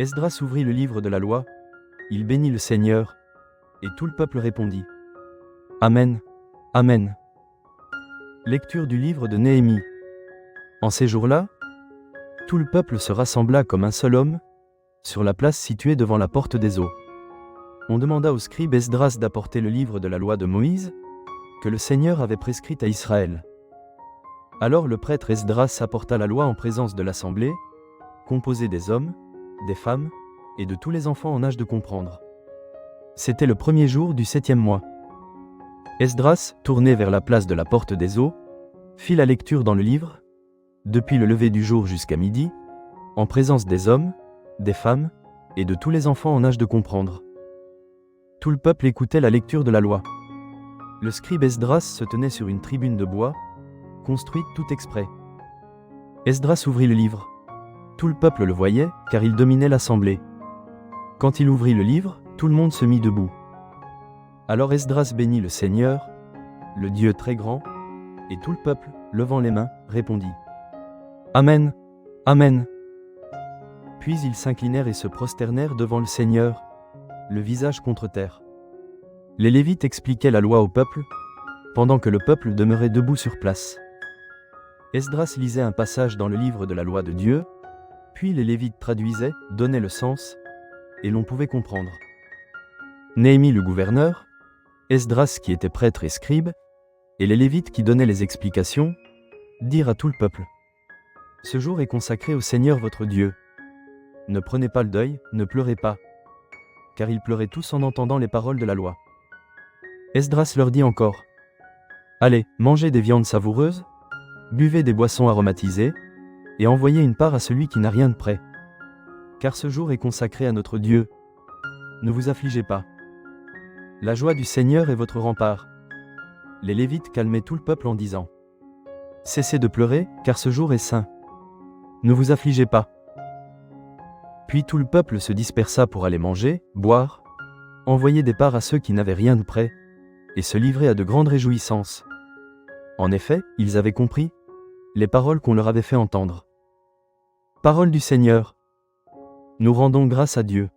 Esdras ouvrit le livre de la loi, il bénit le Seigneur, et tout le peuple répondit. Amen. Amen. Lecture du livre de Néhémie. En ces jours-là, tout le peuple se rassembla comme un seul homme, sur la place située devant la porte des eaux. On demanda au scribe Esdras d'apporter le livre de la loi de Moïse, que le Seigneur avait prescrite à Israël. Alors le prêtre Esdras apporta la loi en présence de l'assemblée, composée des hommes, des femmes, et de tous les enfants en âge de comprendre. C'était le premier jour du 7e mois. Esdras, tourné vers la place de la porte des eaux, fit la lecture dans le livre, depuis le lever du jour jusqu'à midi, en présence des hommes, des femmes, et de tous les enfants en âge de comprendre. Tout le peuple écoutait la lecture de la loi. Le scribe Esdras se tenait sur une tribune de bois, construite tout exprès. Esdras ouvrit le livre. Tout le peuple le voyait, car il dominait l'assemblée. Quand il ouvrit le livre, tout le monde se mit debout. Alors Esdras bénit le Seigneur, le Dieu très grand, et tout le peuple, levant les mains, répondit. Amen. Amen. Puis ils s'inclinèrent et se prosternèrent devant le Seigneur, le visage contre terre. Les Lévites expliquaient la loi au peuple, pendant que le peuple demeurait debout sur place. Esdras lisait un passage dans le livre de la loi de Dieu, puis les Lévites traduisaient, donnaient le sens, et l'on pouvait comprendre. Néhémie le gouverneur, Esdras qui était prêtre et scribe, et les Lévites qui donnaient les explications, dirent à tout le peuple. Ce jour est consacré au Seigneur votre Dieu. Ne prenez pas le deuil, ne pleurez pas. Car ils pleuraient tous en entendant les paroles de la loi. Esdras leur dit encore. Allez, mangez des viandes savoureuses, buvez des boissons aromatisées, et envoyez une part à celui qui n'a rien de prêt. Car ce jour est consacré à notre Dieu. Ne vous affligez pas. La joie du Seigneur est votre rempart. Les Lévites calmaient tout le peuple en disant. Cessez de pleurer, car ce jour est saint. Ne vous affligez pas. Puis tout le peuple se dispersa pour aller manger, boire, envoyer des parts à ceux qui n'avaient rien de prêt, et se livrer à de grandes réjouissances. En effet, ils avaient compris les paroles qu'on leur avait fait entendre. Parole du Seigneur. Nous rendons grâce à Dieu.